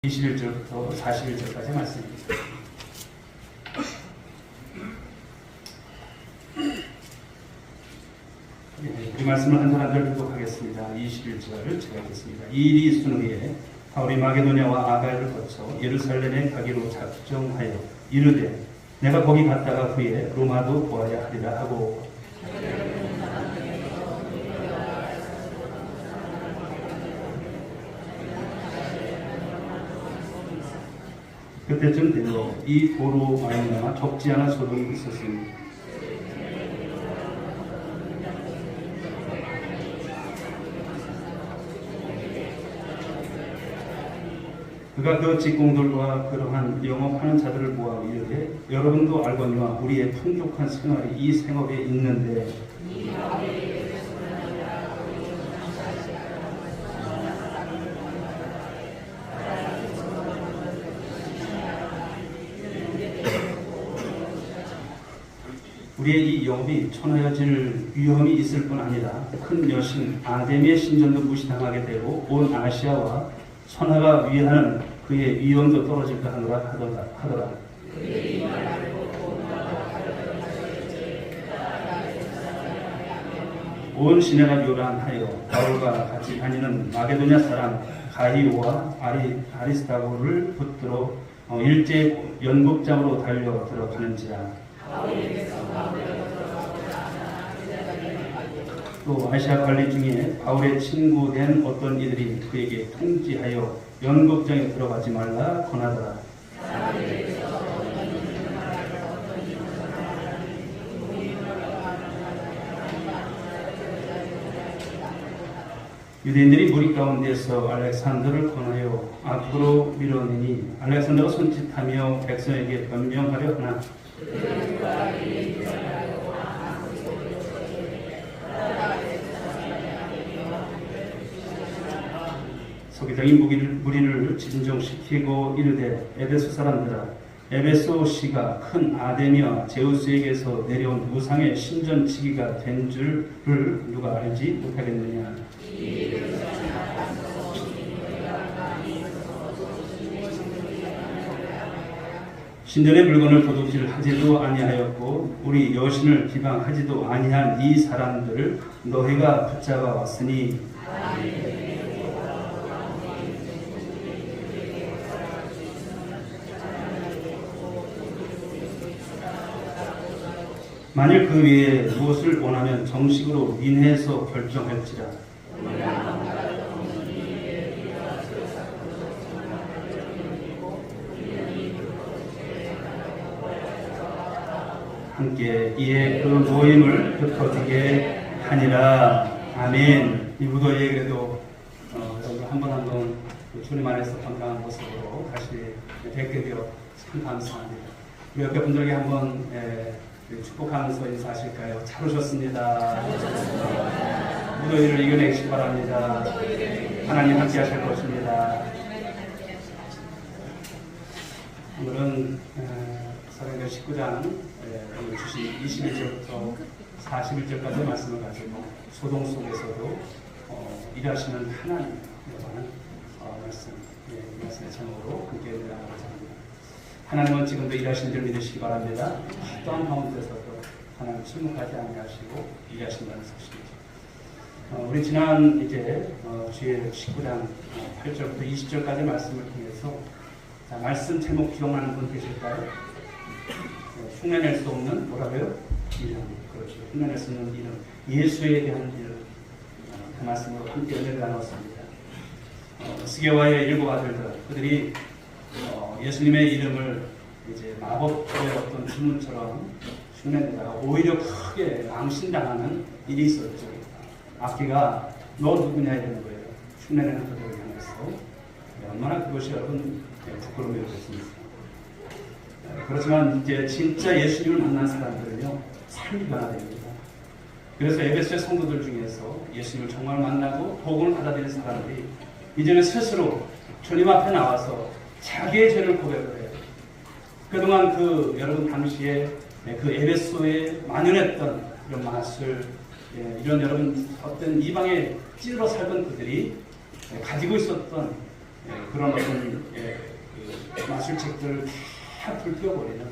21절부터 41절까지 말씀입니다. 이 말씀을 한 사람들 교독하겠습니다. 21절을 제가 읽겠습니다. 이 일이 있은 후에 바울이 마게도냐와 아가야를 거쳐 예루살렘에 가기로 작정하여 이르되 내가 거기 갔다가 후에 로마도 보아야 하리라 하고 그때쯤 되어 이 도로 말미암아 적지 않은 소동이 있었습니다. 그가 그 직공들과 그러한 영업하는 자들을 모아 이르되 여러분도 알거니와 우리의 풍족한 생활이 이 생업에 있는데 우리의 이 영업이 천하여질 위험이 있을 뿐 아니라 큰 여신 아데미의 신전도 무시당하게 되고 온 아시아와 천하가 위하는 그의 위엄도 떨어질까 하더라. 온 시내가 요란하여 바울과 같이 다니는 마게도냐 사람 가이오와 아리스타고를 붙들어 일제 연극장으로 달려 들어가는지라. 또 아시아 관리 중에 바울의 친구 된 어떤 이들이 그에게 통지하여 연극장에 들어가지 말라 권하더라. 유대인들이 무리 가운데서 알렉산더를 권하여 앞으로 밀어내니 알렉산더가 손짓하며 백성에게 변명하려 하나 서기장이 무리를 진정시키고 이르되 에베소 사람들아 에베소시가 큰 아데미와 제우스에게서 내려온 우상의 신전치기가 된 줄을 누가 알지 못하겠느냐. 신전의 물건을 도둑질하지도 아니하였고 우리 여신을 비방하지도 아니한 이 사람들을 너희가 붙잡아 왔으니 만일 그 외에 무엇을 원하면 정식으로 민회에서 결정할지라. 함께 이에 그 모임을 흩어지게 하니라. 아멘. 이 무더위에 그래도 여러분 한번 주님 안에서 건강한 모습으로 다시 뵙게 되어 참 감사합니다. 우리 옆에 분들에게 한번 축복하면서 인사하실까요? 잘 오셨습니다. 무더위를 이겨내시기 바랍니다. 하나님 함께 하실 것입니다. 오늘은 사도행전 19장 오늘 주신 21절부터 41절까지 말씀을 가지고 소동 속에서도 일하시는 하나님이라는 말씀, 이 말씀의 제목으로 함께 나누고자 합니다. 하나님은 지금도 일하시는 줄 믿으시기 바랍니다. 어떠한 가운데서도 하나님 침묵하지 아니하시고 일하신다는 사실이죠. 우리 지난 이제 주의 19장 8절부터 20절까지 말씀을 통해서 말씀 제목 기억나는 분 계실까요? 흉내낼 수 없는 뭐라고요? 이름. 그렇죠. 흉내낼 수 없는 이름. 예수에 대한 이름. 그 말씀으로 함께 은혜를 나눴습니다. 스게와의 일곱 아들들, 그들이 예수님의 이름을 이제 마법의 어떤 주문처럼 흉내내다가 오히려 크게 망신당하는 일이 있었죠. 아기가 너 누구냐 이러는 거예요. 흉내내는 그들을 향해서. 얼마나 그것이 여러분 부끄러움이 됐습니까? 그렇지만 이제 진짜 예수님을 만난 사람들은요, 삶이 변화됩니다. 그래서 에베소의 성도들 중에서 예수님을 정말 만나고 복음을 받아들인 사람들이 이제는 스스로 주님 앞에 나와서 자기의 죄를 고백을 해요. 그동안 여러분 당시에 그 에베소에 만연했던 이런 마술, 이런 여러분 어떤 이방에 찌들어 살던 그들이 가지고 있었던 그런 어떤 그 마술책들을 다 불태워버리는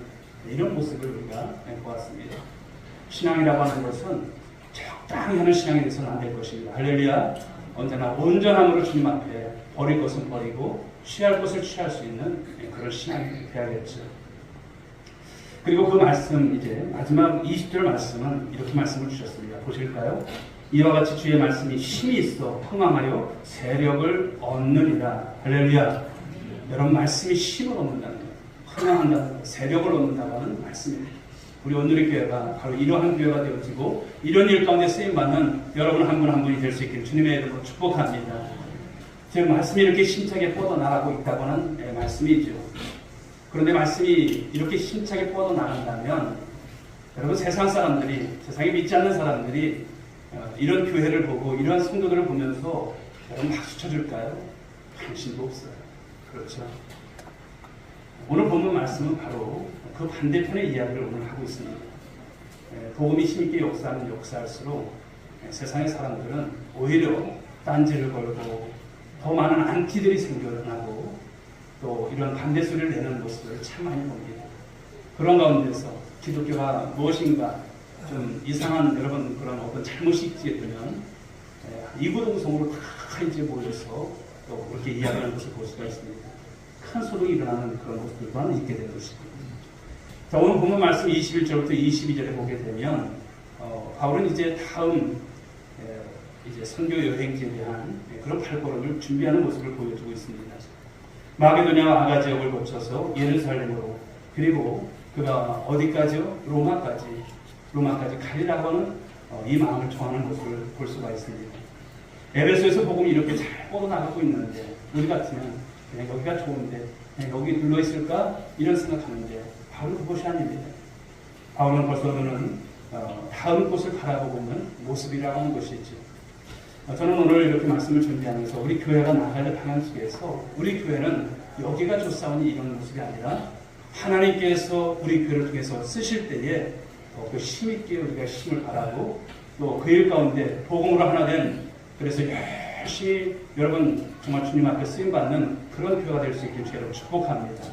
이런 모습을 우리가 보았습니다. 신앙이라고 하는 것은 적당히 하는 신앙이 돼서는 안 될 것입니다. 할렐루야. 언제나 온전함으로 주님 앞에 버릴 것은 버리고 취할 것을 취할 수 있는 그런 신앙이 되어야겠죠. 그리고 그 말씀, 이제 마지막 20절 말씀은 이렇게 말씀을 주셨습니다. 보실까요? 이와 같이 주의 말씀이 힘이 있어 흥황하여 세력을 얻느니라. 할렐루야. 여러분, 말씀이 힘을 얻는다는 거예요. 흥황한다는 거예요. 세력을 얻는다고 하는 말씀입니다. 우리 오늘의 교회가 바로 이러한 교회가 되어지고 이런 일 가운데 쓰임받는 여러분 한 분 한 분이 될 수 있기를 주님의 이름으로 축복합니다. 지금 말씀이 이렇게 힘차게 뻗어나가고 있다고 하는 말씀이죠. 그런데 말씀이 이렇게 힘차게 뻗어나간다면 여러분, 세상 사람들이, 세상에 믿지 않는 사람들이 이런 교회를 보고 이러한 성도들을 보면서 여러분 박수 쳐줄까요? 관심도 없어요. 그렇죠. 오늘 본문 말씀은 바로 그 반대편의 이야기를 오늘 하고 있습니다. 복음이 힘있게 역사하면 역사할수록 세상의 사람들은 오히려 딴지를 걸고 더 많은 안티들이 생겨나고 또 이런 반대 소리를 내는 모습을 참 많이 봅니다. 그런 가운데서 기독교가 무엇인가 좀 이상한 여러분 그런 어떤 잘못이 있게 되면 이구동성으로 다 이제 모여서 또 그렇게 이야기하는 것을 볼 수가 있습니다. 큰 소동이 일어나는 그런 모습들 또한 있게 된 것입니다. 자, 오늘 본문 말씀 21절부터 22절에 보게 되면 바울은 이제 다음 이제 선교 여행지에 대한 그런 발걸음을 준비하는 모습을 보여주고 있습니다. 마게도냐와 아가 지역을 거쳐서 예루살렘으로, 그리고 그가 어디까지요? 로마까지 가리라고 하는 이 마음을 정하는 모습을 볼 수가 있습니다. 에베소에서 복음이 이렇게 잘 뻗어나가고 있는데 우리 같으면 그냥 여기가 좋은데 그냥 여기 눌러있을까? 이런 생각하는데 바울은 그것이 아닙니다. 바울은 벌써 그는 다음 곳을 바라보고 있는 모습이라고 하는 것이죠. 저는 오늘 이렇게 말씀을 준비하면서 우리 교회가 나갈 방향 속에서 우리 교회는 여기가 좋사오니 이런 모습이 아니라 하나님께서 우리 교회를 통해서 쓰실 때에 그 힘있게 우리가 힘을 바라고 또 그 일 가운데 복음으로 하나 된, 그래서 열심히 여러분 정말 주님 앞에 쓰임받는 그런 교회가 될 수 있기를 여러분 축복합니다.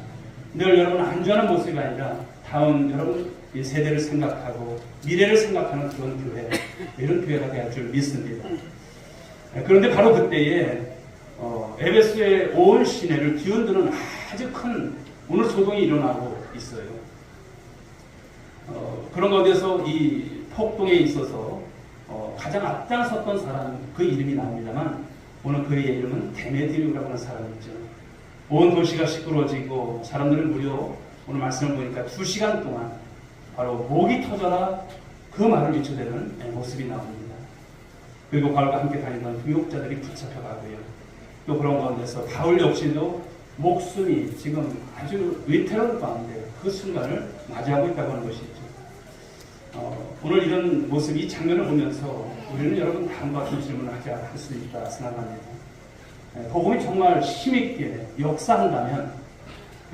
늘 여러분 안주하는 모습이 아니라 다음 여러분 이 세대를 생각하고 미래를 생각하는 그런 교회, 이런 교회가 될 줄 믿습니다. 그런데 바로 그때에 에베소의 온 시내를 뒤흔드는 아주 큰 오늘 소동이 일어나고 있어요. 그런 가운데서 이 폭동에 있어서 가장 앞장섰던 사람, 그 이름이 나옵니다만 오늘 그의 이름은 데메드리오라고 하는 사람이죠. 온 도시가 시끄러워지고 사람들은 무려 오늘 말씀을 보니까 2시간 동안 바로 목이 터져라 그 말을 외쳐대는 모습이 나옵니다. 그리고 바울과 함께 다니던 동역자들이 붙잡혀가고요. 또 그런 가운데서 바울 역시도 목숨이 지금 아주 위태로운 가운데 그 순간을 맞이하고 있다고 하는 것이죠. 오늘 이런 모습, 이 장면을 보면서 우리는 여러분 다음과 같은 질문을 하지 않을 수 있다 생각합니다. 복음이 정말 힘있게 역사한다면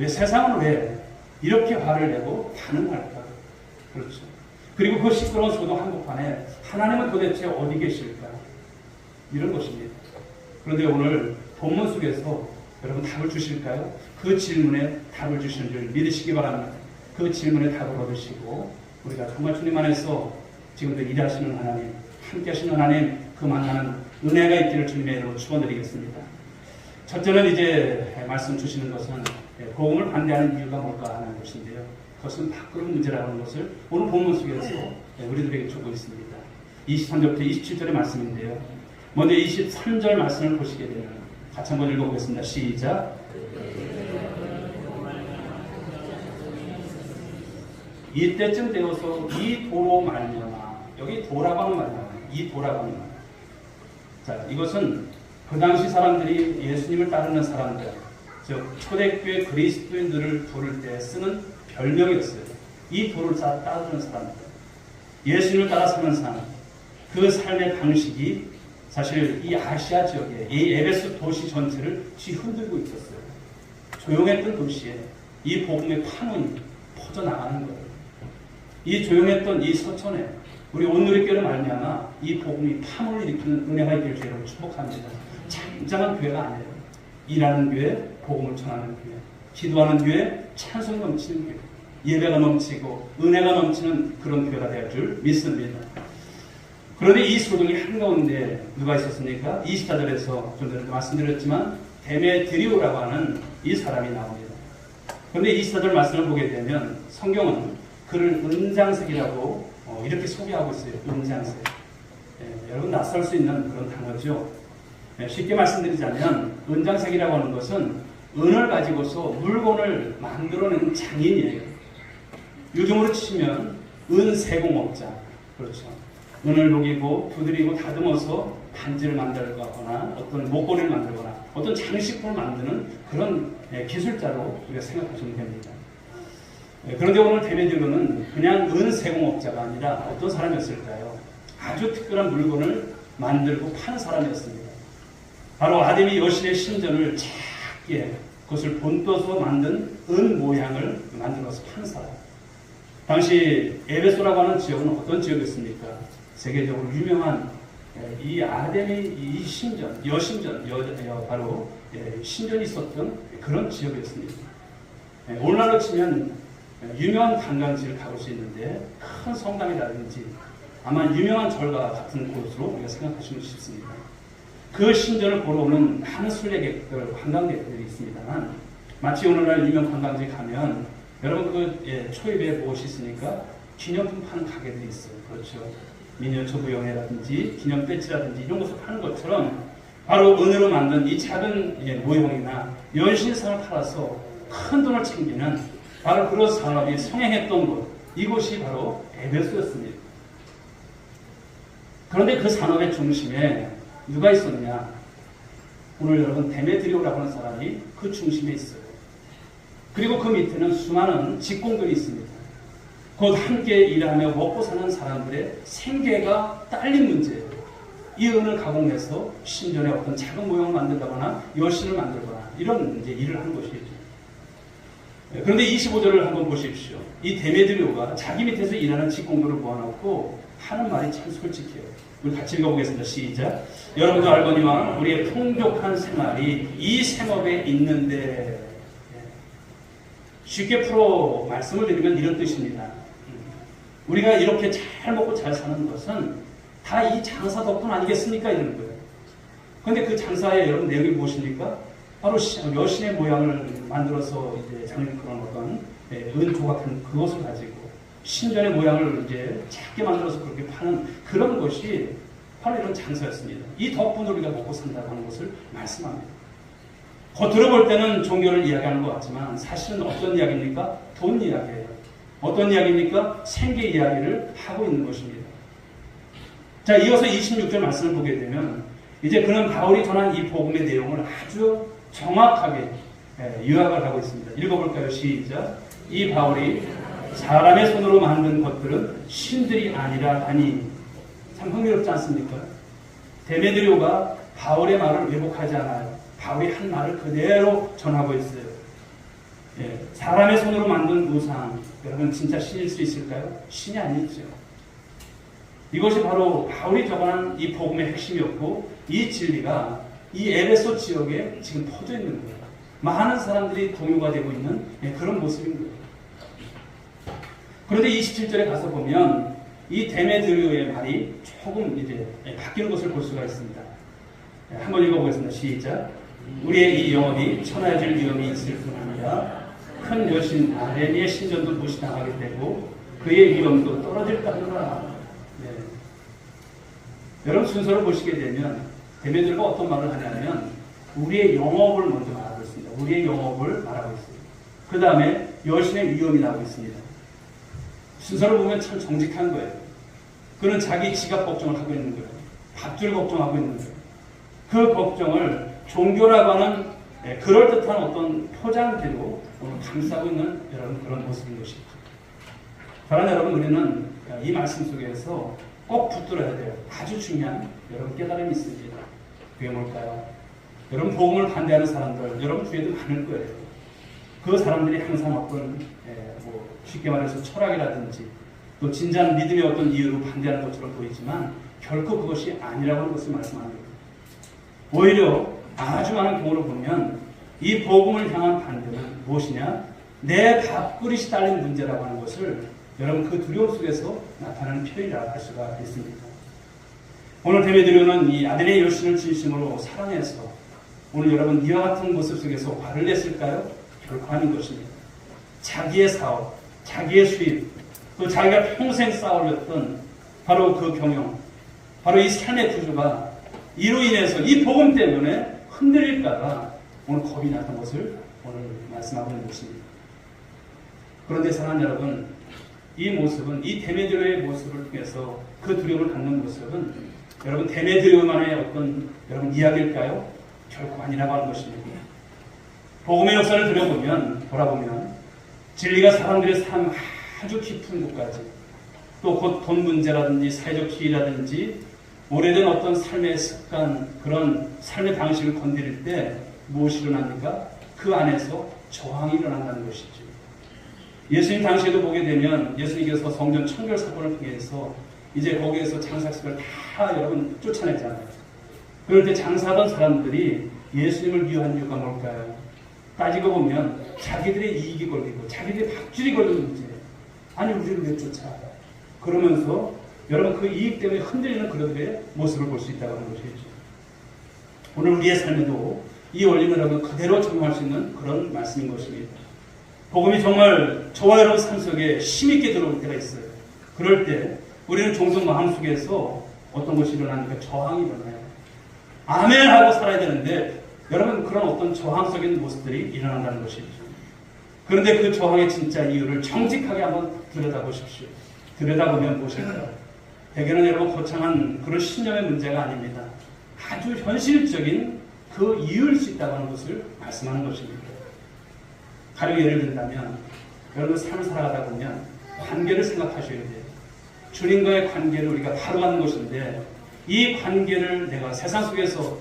세상은 왜 이렇게 화를 내고 반응할까? 그렇죠. 그리고 그 시끄러운 소동 한복판에 하나님은 도대체 어디 계실까? 이런 것입니다. 그런데 오늘 본문 속에서 여러분 답을 주실까요? 그 질문에 답을 주시는 줄 믿으시기 바랍니다. 그 질문에 답을 얻으시고 우리가 정말 주님 안에서 지금도 일하시는 하나님, 함께 하시는 하나님, 그 만나는 은혜가 있기를 주님의 이름으로 축원드리겠습니다. 첫째는 이제 말씀 주시는 것은 복음을 반대하는 이유가 뭘까 하는 것인데요. 그것은 밖으로 문제라고 하는 것을 오늘 본문 속에서 우리들에게 주고 있습니다. 23절부터 27절의 말씀인데요. 먼저 23절 말씀을 보시게 되면 같이 한번 읽어보겠습니다. 시작. 이때쯤 되어서 이 도로 말미암아, 여기 도라고 하는 말이야. 이 도라고 하는 말. 자, 이것은 그 당시 사람들이 예수님을 따르는 사람들, 즉 초대교회 그리스도인들을 부를 때 쓰는 별명이었어요. 이 도를 따르는 사람들, 예수님을 따라 사는 사람, 그 삶의 방식이 사실 이 아시아 지역에, 이 에베소 도시 전체를 뒤흔들고 있었어요. 조용했던 도시에 이 복음의 파문이 퍼져나가는 거예요. 이 조용했던 이 서천에 우리 온누리교회를 말미암아 이 복음이 파문을 일으키는 은혜가 있기를 주로 축복합니다. 굉장한 교회가 아니에요. 일하는 교회, 복음을 전하는 교회, 기도하는 교회, 찬송이 넘치는 교회, 예배가 넘치고 은혜가 넘치는 그런 교회가 될 줄 믿습니다. 그런데 이 소동이 한가운데 누가 있었습니까? 24절에서 좀 전에 말씀드렸지만 데메드리오라고 하는 이 사람이 나옵니다. 그런데 24절 말씀을 보게 되면 성경은 그를 은장색이라고 이렇게 소개하고 있어요. 은장색. 여러분 낯설 수 있는 그런 단어죠. 쉽게 말씀드리자면 은장색이라고 하는 것은 은을 가지고서 물건을 만들어내는 장인이에요. 요즘으로 치면 은세공업자. 그렇죠. 은을 녹이고 두드리고 다듬어서 반지를 만들거나 어떤 목걸이를 만들거나 어떤 장식품을 만드는 그런 기술자로 우리가 생각하시면 됩니다. 그런데 오늘 데메드리오는 그냥 은세공업자가 아니라 어떤 사람이었을까요? 아주 특별한 물건을 만들고 파는 사람이었습니다. 바로 아데미 여신의 신전을 작게 그것을 본떠서 만든 은 모양을 만들어서 파는 사람. 당시 에베소라고 하는 지역은 어떤 지역이었습니까? 세계적으로 유명한 이 아데미 이 신전, 여신전, 바로 신전이 있었던 그런 지역이었습니다. 오늘날로 치면 유명한 관광지를 가볼 수 있는데 큰 성당이라든지 아마 유명한 절과 같은 곳으로 우리가 생각하시면 쉽습니다. 그 신전을 보러 오는 많은 순례객들, 관광객들이 있습니다만 마치 오늘날 유명 관광지 가면 여러분 그 초입에 무엇이 있으니까 기념품 파는 가게들이 있어요. 그렇죠. 미니어처 부영회라든지 기념 배지라든지 이런 것을 파는 것처럼 바로 은으로 만든 이 작은 모형이나 연신상을 팔아서 큰 돈을 챙기는 바로 그런 산업이 성행했던 곳, 이곳이 바로 에베소였습니다. 그런데 그 산업의 중심에 누가 있었냐? 오늘 여러분 데메드리오라고 하는 사람이 그 중심에 있어요. 그리고 그 밑에는 수많은 직공들이 있습니다. 곧 함께 일하며 먹고 사는 사람들의 생계가 딸린 문제예요. 이 은을 가공해서 신전에 어떤 작은 모형을 만든다거나 여신을 만들거나 이런 이제 일을 하는 것이죠. 그런데 25절을 한번 보십시오. 이 데메드리오가 자기 밑에서 일하는 직공들을 모아놓고 하는 말이 참 솔직해요. 우리 같이 읽어보겠습니다. 시작. 여러분도 알거니와 우리의 풍족한 생활이 이 생업에 있는데, 쉽게 풀어 말씀을 드리면 이런 뜻입니다. 우리가 이렇게 잘 먹고 잘 사는 것은 다 이 장사 덕분 아니겠습니까? 이러는 거예요. 그런데 그 장사의 여러분 내용이 무엇입니까? 바로 여신의 모양을 만들어서 이제 장님 그런 어떤 은 조각한 그것을 가지고 신전의 모양을 이제 작게 만들어서 그렇게 파는 그런 것이 바로 이런 장사였습니다. 이 덕분으로 우리가 먹고 산다고 하는 것을 말씀합니다. 겉으로 볼 때는 종교를 이야기하는 것 같지만 사실은 어떤 이야기입니까? 돈 이야기예요. 어떤 이야기입니까? 생계 이야기를 하고 있는 것입니다. 자, 이어서 26절 말씀을 보게 되면 이제 그는 바울이 전한 이 복음의 내용을 아주 정확하게 요약을 하고 있습니다. 읽어볼까요? 시작. 이 바울이 사람의 손으로 만든 것들은 신들이 아니라 하니. 참 흥미롭지 않습니까? 데메드리오가 바울의 말을 왜곡하지 않아요. 바울이 한 말을 그대로 전하고 있어요. 사람의 손으로 만든 우상, 여러분 진짜 신일 수 있을까요? 신이 아니죠. 이것이 바로 바울이 적어놓은 이 복음의 핵심이었고 이 진리가 이 에베소 지역에 지금 퍼져 있는 거예요. 많은 사람들이 동요가 되고 있는 그런 모습인 거예요. 그런데 27절에 가서 보면 이 데메드리오의 말이 조금 이제 바뀌는 것을 볼 수가 있습니다. 한번 읽어보겠습니다. 시작. 우리의 이 영혼이 천하질 위험이 있을 뿐 아니라 큰 여신 아데미의 신전도 무시당하게 되고 그의 위험도 떨어질까 하노라. 여러분 순서를 보시게 되면 데메드리오가 어떤 말을 하냐면 우리의 영업을 먼저 말하고 있습니다. 우리의 영업을 말하고 있습니다. 그 다음에 여신의 위험이 나오고 있습니다. 순서를 보면 참 정직한 거예요. 그는 자기 지갑 걱정을 하고 있는 거예요. 밥줄 걱정하고 있는 거예요. 그 걱정을 종교라고 하는 그럴듯한 어떤 포장지로 오늘 감싸고 있는 여러분 그런 모습인 것이죠. 그러나 여러분 우리는 이 말씀 속에서 꼭 붙들어야 돼요. 아주 중요한 여러분 깨달음이 있습니다. 그게 뭘까요? 여러분 복음을 반대하는 사람들 여러분 주위에도 많을 거예요. 그 사람들이 항상 어떤 쉽게 말해서 철학이라든지 또 진지한 믿음의 어떤 이유로 반대하는 것처럼 보이지만 결코 그것이 아니라고 하는 것을 말씀합니다. 오히려 아주 많은 경우를 보면 이 복음을 향한 반대는 무엇이냐? 내 밥그릇이 딸린 문제라고 하는 것을 여러분 그 두려움 속에서 나타나는 표현이라고 할 수가 있습니다. 오늘 데메드리오는 이 아데네 여신을 진심으로 사랑해서 오늘 여러분 이와 같은 모습 속에서 화를 냈을까요? 결코 아닌 것입니다. 자기의 사업, 자기의 수입, 또 자기가 평생 쌓아올렸던 바로 그 경영, 바로 이 삶의 구조가 이로 인해서 이 복음 때문에 흔들릴까봐 오늘 겁이 났던 것을 오늘 말씀하고 있는 것입니다. 그런데 사랑하는 여러분, 이 모습은, 이 데메드리오의 모습을 통해서 그 두려움을 갖는 모습은 여러분 데메드리오만의 어떤 여러분 이야기일까요? 결코 아니라고 하는 것입니다. 복음의 역사를 돌아보면 진리가 사람들의 삶 아주 깊은 곳까지 또 곧 돈 문제라든지 사회적 지위라든지 오래된 어떤 삶의 습관, 그런 삶의 방식을 건드릴 때 무엇이 일어납니까? 그 안에서 저항이 일어난다는 것이죠. 예수님 당시에도 보게 되면 예수님께서 성전 청결 사건을 통해서 이제 거기에서 장사식을 다 여러분 쫓아내잖아요. 그럴 때 장사하던 사람들이 예수님을 미워한 이유가 뭘까요? 따지고 보면 자기들의 이익이 걸리고 자기들의 박줄이 걸리는 문제. 아니 우리를 왜 쫓아? 그러면서 여러분 그 이익 때문에 흔들리는 그들의 모습을 볼 수 있다고 하는 것이죠. 오늘 우리의 삶에도 이 원리는 여러분 그대로 적용할 수 있는 그런 말씀인 것입니다. 복음이 정말 저와 여러분 삶 속에 힘있게 들어올 때가 있어요. 그럴 때 우리는 종종 마음속에서 어떤 것이 일어나니까 저항이 일어나요. 아멘 하고 살아야 되는데 여러분 그런 어떤 저항적인 모습들이 일어난다는 것이죠. 그런데 그 저항의 진짜 이유를 정직하게 한번 들여다보십시오. 들여다보면 무엇일까요? 대개는 여러분 거창한 그런 신념의 문제가 아닙니다. 아주 현실적인 그 이유일 수 있다고 하는 것을 말씀하는 것입니다. 가령 예를 든다면 여러분 삶을 살아가다 보면 관계를 생각하셔야 돼요. 주님과의 관계를 우리가 바로가는 것인데 이 관계를 내가 세상 속에서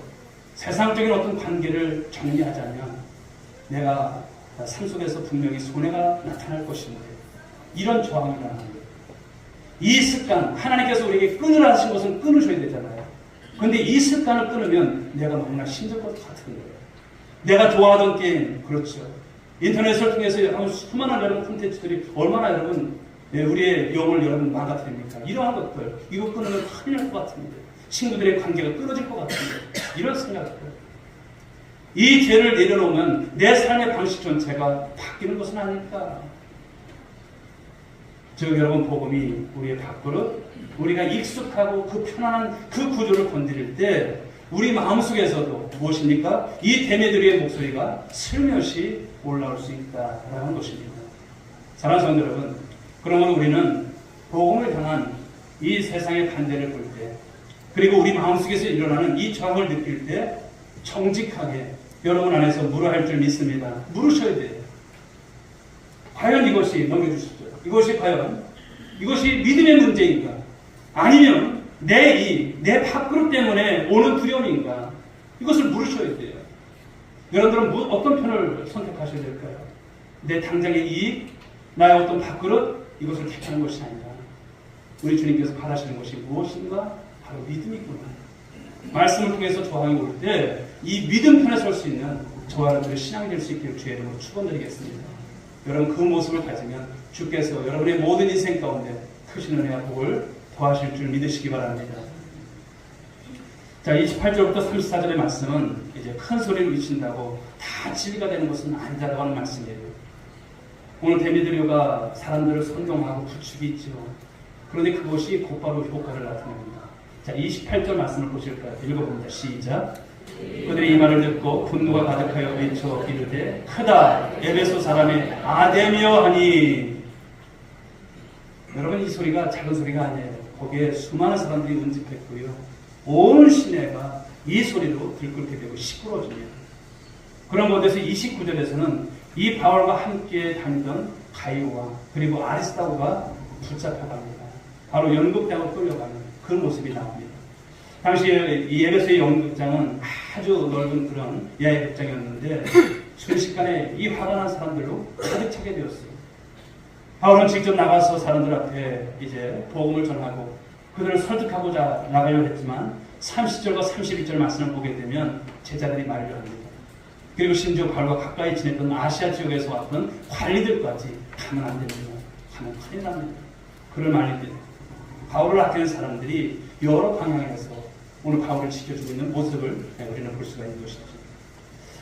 세상적인 어떤 관계를 정리하자면 내가 삶 속에서 분명히 손해가 나타날 것인데 이런 저항이 일어나는 거예요. 이 습관, 하나님께서 우리에게 끊으라 하신 것은 끊으셔야 되잖아요. 그런데 이 습관을 끊으면 내가 너무나 힘들 것 같은 거예요. 내가 좋아하던 게임, 그렇죠. 인터넷을 통해서 수많은 여러분 콘텐츠들이 얼마나 여러분 우리의 영을 여러분 망가뜨립니까? 이러한 것들, 이거 끊으면 큰일 날 것 같은데 친구들의 관계가 끊어질 것 같은데 이런 생각들. 이 죄를 내려놓으면 내 삶의 방식 전체가 바뀌는 것은 아닐까? 즉 여러분 복음이 우리의 밥그릇, 우리가 익숙하고 그 편안한 그 구조를 건드릴 때 우리 마음속에서도 무엇입니까? 이 데메드리오의 목소리가 슬며시 올라올 수 있다라는 것입니다. 사랑하는 성도 여러분, 그러면 우리는 복음을 향한 이 세상의 반대를 볼 때, 그리고 우리 마음속에서 일어나는 이 저항을 느낄 때 정직하게 여러분 안에서 물어야 할 줄 믿습니다. 물으셔야 돼요. 과연 이것이 넘겨주시죠. 이것이 과연 이것이 믿음의 문제인가? 아니면 내 밥그릇 때문에 오는 두려움인가? 이것을 물으셔야 돼요. 여러분들은 어떤 편을 선택하셔야 될까요? 내 당장의 이익, 나의 어떤 밥그릇, 이것을 택하는 것이 아니라 우리 주님께서 바라시는 것이 무엇인가? 바로 믿음이구나. 말씀을 통해서 저항이 올 때 이 믿음 편에 설 수 있는 저와 여러분들의 신앙이 될 수 있기를 주의 이름으로 축원드리겠습니다. 여러분 그 모습을 가지면 주께서 여러분의 모든 인생 가운데 크신 은혜와 복을 더하실 줄 믿으시기 바랍니다. 자, 28절부터 34절의 말씀은 이제 큰 소리를 외친다고 다 진리가 되는 것은 아니다라고 하는 말씀이에요. 오늘 데메드리오가 사람들을 선동하고 부추기 있죠. 그런데 그것이 곧바로 효과를 나타냅니다. 자, 28절 말씀을 보실까요? 읽어봅니다. 시작. 그들이 이 말을 듣고 분노가 가득하여 외쳐 이르되 크다 에베소 사람의 아데미여 하니. 여러분 이 소리가 작은 소리가 아니에요. 거기에 수많은 사람들이 응집했고요. 온 시내가 이 소리로 들끓게 되고 시끄러워집니다. 그런 곳에서 29절에서는 이 바울과 함께 다니던 가이오와 그리고 아리스타고가 붙잡혀갑니다. 바로 연극장으로 끌려가는 그 모습이 나옵니다. 당시에 이 에베소의 연극장은 아주 넓은 그런 야외극장이었는데 순식간에 이 화가 난 사람들로 가득 차게 되었어요. 바울은 직접 나가서 사람들 앞에 이제 복음을 전하고 그들을 설득하고자 나가려고 했지만 30절과 31절 말씀을 보게 되면 제자들이 말려 합니다. 그리고 심지어 바울과 가까이 지냈던 아시아 지역에서 왔던 관리들까지 가면 안 됩니다. 가면 큰일 납니다. 그를 말릴 때 바울을 아끼는 사람들이 여러 방향에서 오늘 바울을 지켜주고 있는 모습을 우리는 볼 수가 있는 것이죠.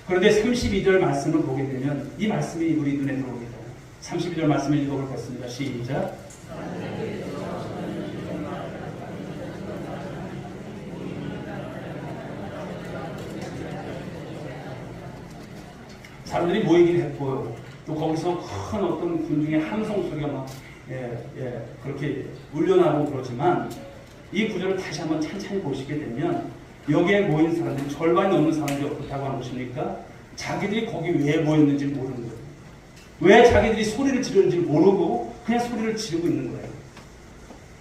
그런데 32절 말씀을 보게 되면 이 말씀이 우리 눈에 들어옵니다. 32절 말씀을 읽어보겠습니다. 시작. 사람들이 모이긴 했고요. 또 거기서 큰 어떤 군중의 함성 소리가 막 그렇게 울려나고 그러지만 이 구절을 다시 한번 찬찬히 보시게 되면 여기에 모인 사람들이 절반이 넘는 사람들이 어떻다고 하는 것입니까? 자기들이 거기 왜 모였는지 모르는 거예요. 왜 자기들이 소리를 지르는지 모르고 그냥 소리를 지르고 있는 거예요.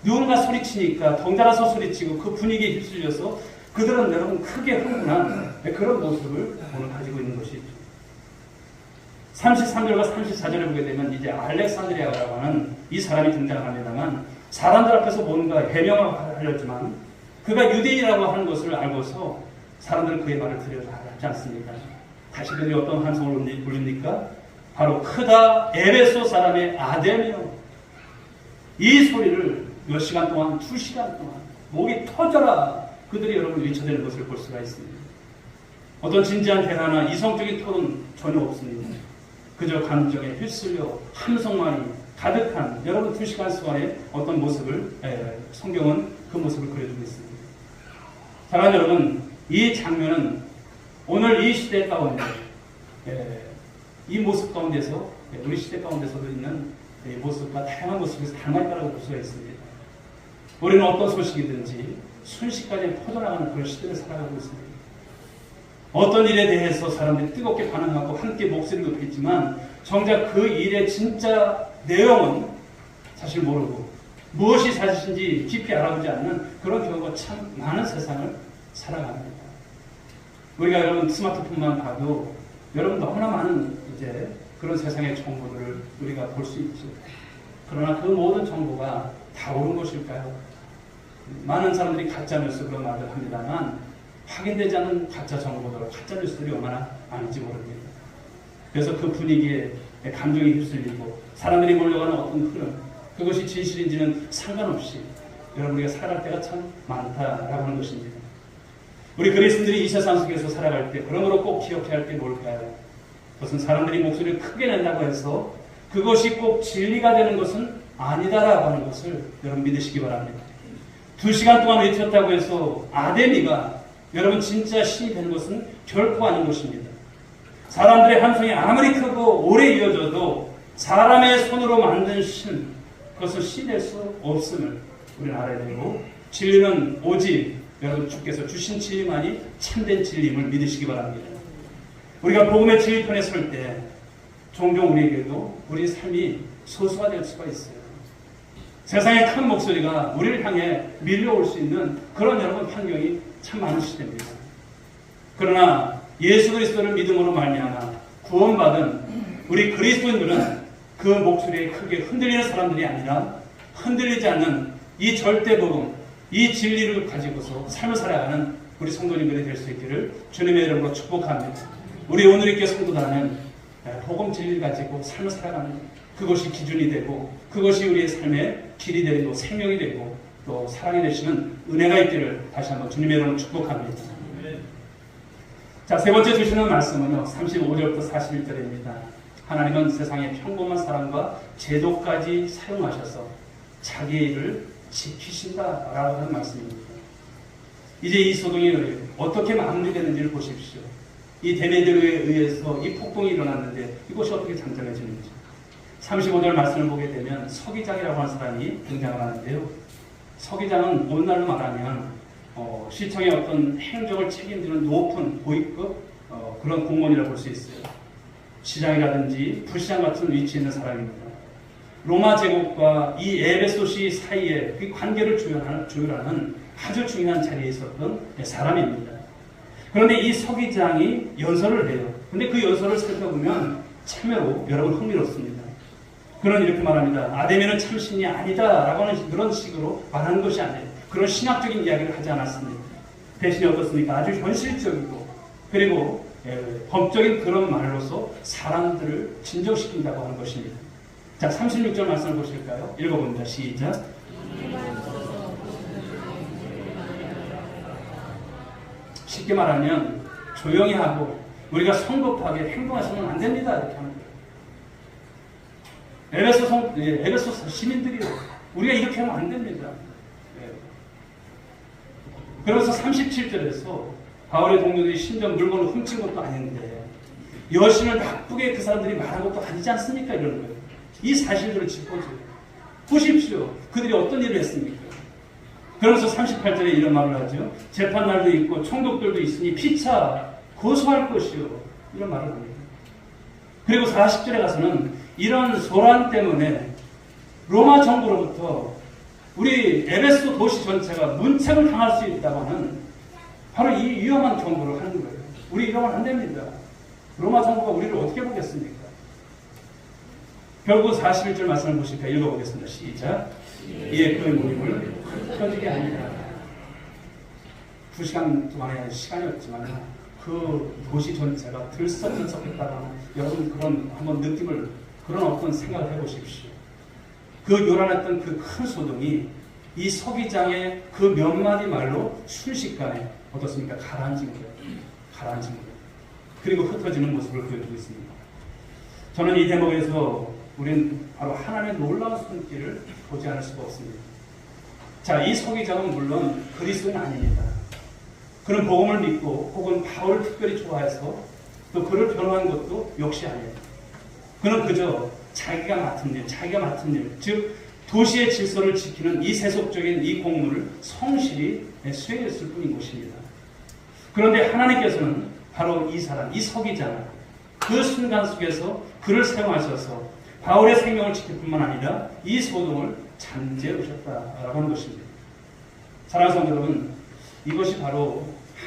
누군가 소리치니까 덩달아서 소리치고 그 분위기에 휩쓸려서 그들은 여러분 크게 흥분한 그런 모습을 오늘 가지고 있는 것이죠. 33절과 34절에 보게 되면 이제 알렉산드리아라고 하는 이 사람이 등장합니다만 사람들 앞에서 뭔가 해명을 하려지만 그가 유대인이라고 하는 것을 알고서 사람들은 그의 말을 들으려 하지 않습니까? 다시 그들이 어떤 함성을 울립니까? 바로 크다 에베소 사람의 아데미여. 이 소리를 몇 시간 동안 2시간 동안 목이 터져라 그들이 여러분 외쳐대는 것을 볼 수가 있습니다. 어떤 진지한 대화나 이성적인 토론 전혀 없습니다. 그저 감정에 휩쓸려 함성만이 가득한 여러분 2시간 동안의 어떤 모습을 성경은 그 모습을 그려주고 있습니다. 사랑하는 여러분, 이 장면은 오늘 이 시대 가운데 이 모습 가운데서 우리 시대 가운데서도 있는 이 모습과 다양한 모습에서 닮아있다고 볼 수가 있습니다. 우리는 어떤 소식이든지 순식간에 퍼져나가는 그런 시대를 살아가고 있습니다. 어떤 일에 대해서 사람들이 뜨겁게 반응하고 함께 목소리를 높이지만 정작 그 일의 진짜 내용은 사실 모르고 무엇이 사실인지 깊이 알아보지 않는 그런 경우가 참 많은 세상을 살아갑니다. 우리가 여러분 스마트폰만 봐도 여러분 너무나 많은 이제 그런 세상의 정보들을 우리가 볼 수 있죠. 그러나 그 모든 정보가 다 옳은 것일까요? 많은 사람들이 가짜뉴스 그런 말을 합니다만 확인되지 않은 가짜 정보들, 가짜 뉴스들이 얼마나 많은지 모릅니다. 그래서 그 분위기에 감정이 휩쓸리고 사람들이 몰려가는 어떤 흐름, 그것이 진실인지는 상관없이 여러분 우리가 살아갈 때가 참 많다라고 하는 것입니다. 우리 그리스도인들이 이 세상 속에서 살아갈 때 그러므로 꼭 기억해야 할 게 뭘까요? 그것은 사람들이 목소리를 크게 낸다고 해서 그것이 꼭 진리가 되는 것은 아니다라고 하는 것을 여러분 믿으시기 바랍니다. 2시간 동안 외쳤다고 해서 아데미가 여러분 진짜 신이 되는 것은 결코 아닌 것입니다. 사람들의 함성이 아무리 크고 오래 이어져도 사람의 손으로 만든 신, 그것은 신이 될 수 없음을 우리는 알아야 되고 진리는 오직 여러분 주께서 주신 진리만이 참된 진리임을 믿으시기 바랍니다. 우리가 복음의 진리편에 설 때 종종 우리에게도 우리 삶이 소수가 될 수가 있어요. 세상의 큰 목소리가 우리를 향해 밀려올 수 있는 그런 여러분 환경이 참 많은 시대입니다. 그러나 예수 그리스도를 믿음으로 말미암아 구원받은 우리 그리스도인들은 그 목소리에 크게 흔들리는 사람들이 아니라 흔들리지 않는 이 절대 복음, 이 진리를 가지고서 삶을 살아가는 우리 성도님들이 될 수 있기를 주님의 이름으로 축복합니다. 우리 오늘 있게 성도단은 복음 진리를 가지고 삶을 살아가는 그것이 기준이 되고 그것이 우리의 삶의 길이 되고 생명이 되고 또 사랑이 되시는 은혜가 있기를 다시 한번 주님의 이름으로 축복합니다. 자, 세 번째 주시는 말씀은요 35절부터 41절입니다. 하나님은 세상의 평범한 사람과 제도까지 사용하셔서 자기의 일을 지키신다라고 하는 말씀입니다. 이제 이 소동이 어떻게 마무리되는지를 보십시오. 이 데메데로에 의해서 이 폭동이 일어났는데 이것이 어떻게 잠잠해지는지 35절 말씀을 보게 되면 서기장이라고 하는 사람이 등장을 하는데요. 서기장은 오늘날로 말하면 시청의 어떤 행정을 책임지는 높은 고위급 그런 공무원이라고 볼 수 있어요. 시장이라든지 부시장 같은 위치에 있는 사람입니다. 로마 제국과 이 에베소시 사이에 그 관계를 조율하는 아주 중요한 자리에 있었던 사람입니다. 그런데 이 서기장이 연설을 해요. 그런데 그 연설을 살펴보면 참으로 여러분 흥미롭습니다. 그는 이렇게 말합니다. 아데미는 참신이 아니다라고 하는 그런 식으로 말하는 것이 아니에요. 그런 신학적인 이야기를 하지 않았습니다. 대신에 어떻습니까? 아주 현실적이고 그리고 법적인 그런 말로서 사람들을 진정시킨다고 하는 것입니다. 자, 36절 말씀을 보실까요? 읽어봅니다. 시작. 쉽게 말하면 조용히 하고 우리가 성급하게 행동해서는 안 됩니다. 이렇게 하는 거예요. 에베소 시민들이 우리가 이렇게 하면 안 됩니다. 그래서 37절에서 바울의 동료들이 심지어 물건을 훔친 것도 아닌데 여신을 나쁘게 그 사람들이 말한 것도 아니지 않습니까? 이러는 거예요. 이 사실들을 짚어줘요. 보십시오. 그들이 어떤 일을 했습니까? 그러면서 38절에 이런 말을 하죠. 재판날도 있고 총독들도 있으니 피차 고소할 것이요. 이런 말을 합니다. 그리고 40절에 가서는 이런 소란 때문에 로마 정부로부터 우리 에베소 도시 전체가 문책을 당할 수 있다고 하는 바로 이 위험한 경고를 하는 거예요. 우리 이러면 안 됩니다. 로마 정부가 우리를 어떻게 보겠습니까? 결국 41절 말씀을 보실까 읽어보겠습니다. 시작. 이에 그의 모임을 펴지게 아니라 2시간 동안의 시간이었지만 그 도시 전체가 들썩들썩했다가 여러분 그런 한번 느낌을 그런 어떤 생각을 해보십시오. 그 요란했던 그 큰 소동이 이 서기장의 그 몇 마디 말로 순식간에 어떻습니까? 가라앉은 거예요. 가라앉은 거예요. 그리고 흩어지는 모습을 보여주고 있습니다. 저는 이 대목에서 우리는 바로 하나님의 놀라운 손길을 보지 않을 수가 없습니다. 자, 이 서기장은 물론 그리스도는 아닙니다. 그는 복음을 믿고 혹은 바울을 특별히 좋아해서 또 그를 변호한 것도 역시 아니에요. 그는 그저 자기가 맡은 일, 즉 도시의 질서를 지키는 이 세속적인 이 공무를 성실히 수행했을 뿐인 것입니다. 그런데 하나님께서는 바로 이 사람, 이 서기장, 그 순간 속에서 그를 사용하셔서 바울의 생명을 지킬 뿐만 아니라 이 소동을 잠재우셨다라고 하는 것입니다. 사랑하는 성도 여러분, 이것이 바로